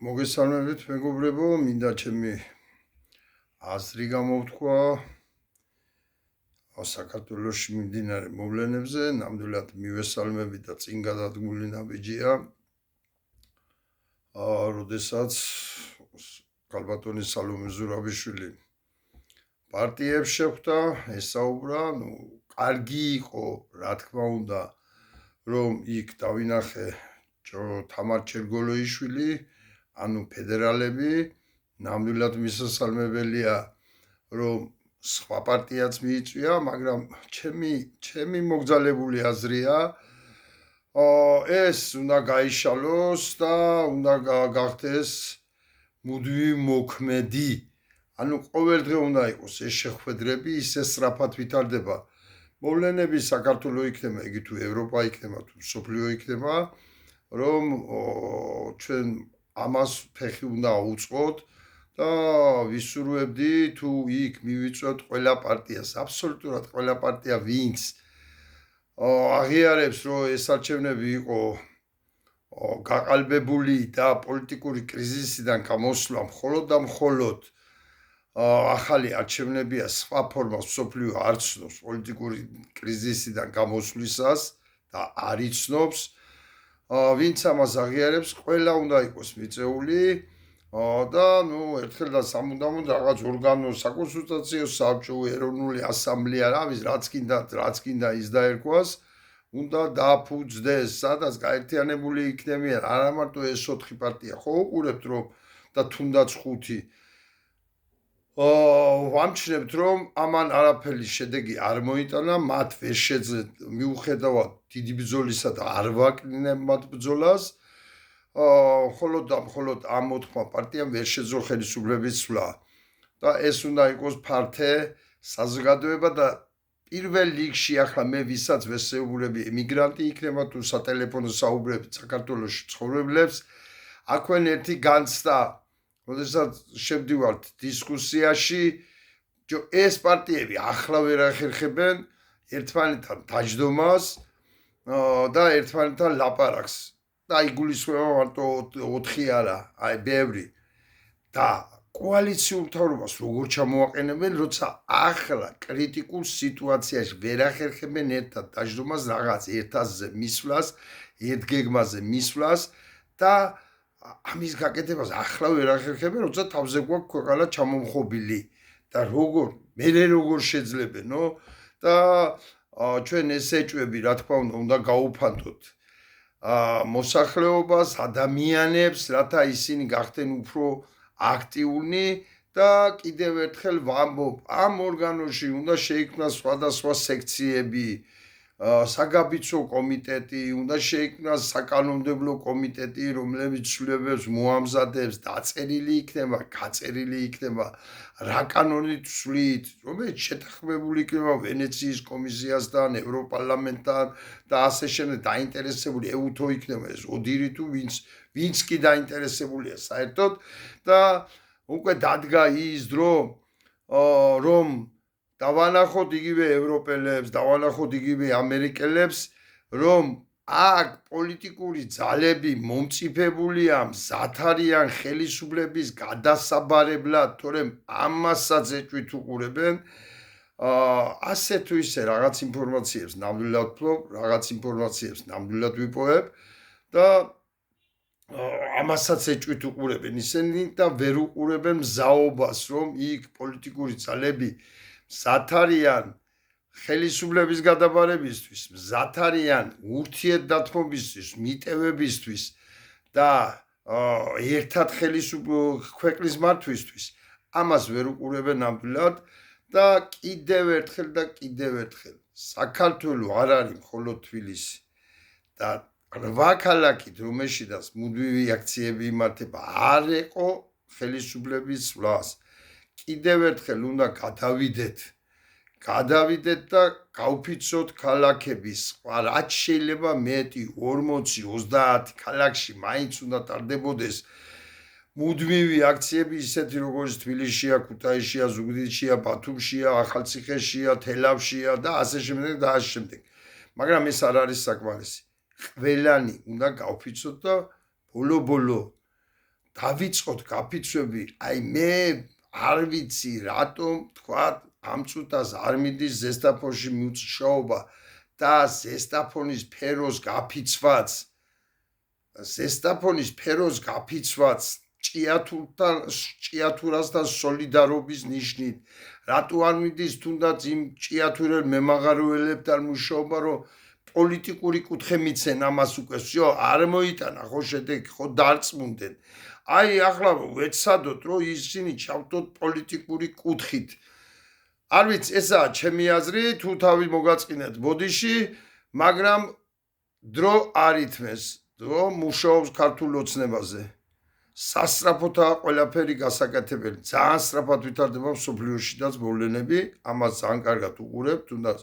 მოგესალმებით მეგობრებო, მინდა ჩემი აზრი გამოვთქვა საქართველოში მიმდინარე მოვლენებზე, ნამდვილად მივესალმები და წინ გადადგმული ნაბიჯია. როდესაც ქალბატონი სალომე ზურაბიშვილი პარტიებს შეხვდა, ესაუბრა, კარგი იყო, რა თქმა უნდა, რომ იქ დავინახე თამარ ჩერგოლოიშვილი, ანუ ფედერალები, ნამდვილად მისასალმებელია, რომ სხვა პარტიაც მიიწვია, მაგრამ ჩემი მოგზალებული აზრია, ეს უნდა გაიშალოს და უნდა გახდეს მუდმივი მოქმედი. ანუ ყოველ დღე უნდა იყოს ეს შეხვედრები, ისე სწრაფად ვითარდება მოვლენები, საქართველო იქნება, იგი თუ ევროპა იქნება, თუ მსოფლიო იქნება, რომ ჩვენ ამას ფეხი უნდა აუწყოთ და ვისურვებდი თუ იქ მივიწვევთ ყველა პარტიას, აბსოლუტურად ყველა პარტია, ვინც აღიარებს, რომ ეს არჩევნები იყო გაყალბებული და პოლიტიკური კრიზისიდან გამოსვლა მხოლოდ და მხოლოდ ახალი არჩევნებია, სხვა ფორმას მსოფლიო არ ცნობს პოლიტიკური კრიზისიდან გამოსვლისას და არ იცნობს. ვინც ამას აღიარებს, ყველა უნდა იყოს მიწეული და ერთხელ და სამუდამოდ რაღაც ორგანო, საკონსულტაციო საბჭო, ეროვნული ასამბლეა, რაც კიდა ის დაერქვას, უნდა დააფუძდეს, სადაც გაერთიანებული იქნებიან, არა მარტო ეს 4 პარტია, ხო უყურებთ რომ და თუნდაც 5. ვამჩნევთ, რომ ამან არაფერი შედეგი არ მოიტანა, მათ ვერ შეძლეთ მიუხედავად დიდი ბრძოლისა და არ ვაკნინებ მათ ბრძოლას, მხოლოდ ამ 4 პარტიამ ვერ შეძლო ხელისუფლების ცვლა და ეს უნდა იყოს ფართე საზოგადოება და პირველ რიგში ახლა მე ვისაც ვესეუბრები ემიგრანტი იქნება თუ სატელეფონო საუბრები საქართველოში ცხოვრებლებს, აქვენ ერთი განცდა, როდესაც შევდივართ დისკუსიაში, ეს პარტიები ახლა ვერ ახერხებენ ერთმანეთთან დაჯდომას და ერთმანეთთან ლაპარაკს და იგულისხმება მარტო 4 არა, აი ბევრი და კოალიციურ მთავრობას როგორ ჩამოაყენებენ, როცა ახლა კრიტიკულ სიტუაციაში ვერ ახერხებენ ერთად დაჯდომას, რაღაც ერთაზე მისვლას, ერთგეგმაზე მისვლას და ამის გაკეთებას ახლა ვერ ახერხებენ, როცა თავზე გვაქვს ქვეყანა ჩამომხობილი და როგორ შეძლებენო და ჩვენ ეს ეჭვები, რა თქმა უნდა გაუფანტოთ მოსახლეობას, ადამიანებს, რათა ისინი გახდნენ უფრო აქტიურნი და კიდევ ერთხელ ვამბობ, ამ ორგანოში უნდა შეიქმნას სხვადასხვა სექციები, საგაბიცო კომიტეტი, უნდა შეიქმნას საკანონმდებლო კომიტეტი, რომლებიც ცვლილებებს მოამზადებს, დაწერილი იქნება, გაწერილი იქნება, რა კანონით ცვლით, რომელიც შეთანხმებული იქნება ვენეციის კომისიასთან, ევროპარლამენტთან და ასე შემდეგ, დაინტერესებული ეუთო იქნება ეს ოდირი თუ ვინც კი დაინტერესებულია საერთოდ და უკვე დადგა ის დრო, რომ დავანახოთ იგივე ევროპელებს, დავანახოთ იგივე ამერიკელებს, რომ აქ პოლიტიკური ძალები მომწიფებულია, მზად არიან ხელისუფლების გადასაბარებლად, თორემ ამასაც ეჭვით უყურებენ, ასე თუ ისე რაღაც ინფორმაციებს ნამდვილად ვფლობ, რაღაც ინფორმაციებს ნამდვილად ვიპოვებ და ამასაც ეჭვით უყურებენ ისინი და ვერ უყურებენ მზაობას, რომ იქ პოლიტიკური ძალები მზად არიან ხელისუფლების გადაბარებისთვის, მზად არიან ურთიერთდათმობისთვის, მიტევებისთვის და ერთად ქვეყნის მართვისთვის, ამას ვერ უყურებენ ნამდვილად და კიდევ ერთხელ საქართველო არ არის მხოლოდ თბილისი და 8 ქალაქით, რომელშიც მუდმივი აქციები იმართება, არ ეყო ხელისუფლების ცვლას. კიდევ ერთხელ უნდა გადავიდეთ და გავფიცოთ ქალაქები, სხვა რაც შეიძლება მეტი 40-30 ქალაქში მაინც უნდა ტარდებოდეს მუდმივი აქციები, ისეთი როგორც თბილისშია, ქუთაისშია, ზუგდიდშია, ბათუმშია, ახალციხეშია, თელავშია და ასე შემდეგ. მაგრამ ეს არ არის საკმარისი. ყველანი უნდა გავფიცოთ და ბოლო დავიწყოთ გაფიცვები, აი მე არ ვიცი რატომ თქვა ამ წუთას არ მიდის ზესტაფონში მუშაობა და ზესტაფონის ფეროს გაფიცვაც ჭიათურასთან სოლიდარობის ნიშნით რატო არ მიდის თუნდაც იმ ჭიათურელ მემაღაროელებთან მუშაობა რომ პოლიტიკური კუთხე მიცენ ამას უკვე всё არ მოიტანა ხო შედეგი ხო დარწმუნდნენ აი ახლა ვეცადოთ რომ ისინი ჩავდოთ პოლიტიკური კუთხით არ ვიცი ესაა ჩემი აზრი თუ თავი მოგაწყინეთ ბოდიში მაგრამ დრო არ ითმეს დრო მუშაობს ქართულ ოცნებაზე სასწრაფოთაა ყველაფერი გასაკეთებელი ძალიან სწრაფად ვითარდება მსოფლიოშიდაც მოვლენები ამას ძალიან კარგად უყურებ თუნდაც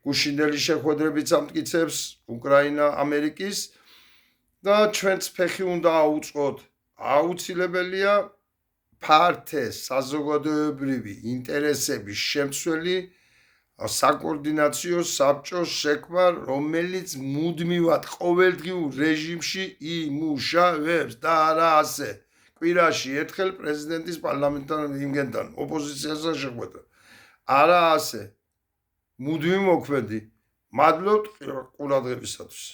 გუშინდელი შეხვედრებიც ამტკიცებს უკრაინა ამერიკის და ჩვენც ფეხი უნდა აუწყოთ აუცილებელია ფართე საზოგადოებრივი ინტერესების შემცველი საკოორდინაციო საბჭოს შექმნა რომელიც მუდმივად ყოველდღიურ რეჟიმში იმუშავებს და არა ასე კვირაში ერთხელ პრეზიდენტის პარლამენტთან იმგენთან ოპოზიციასთან შეხვედრა არა ასე მუდმივ მოქმედი მადლობთ ყურადღებისათვის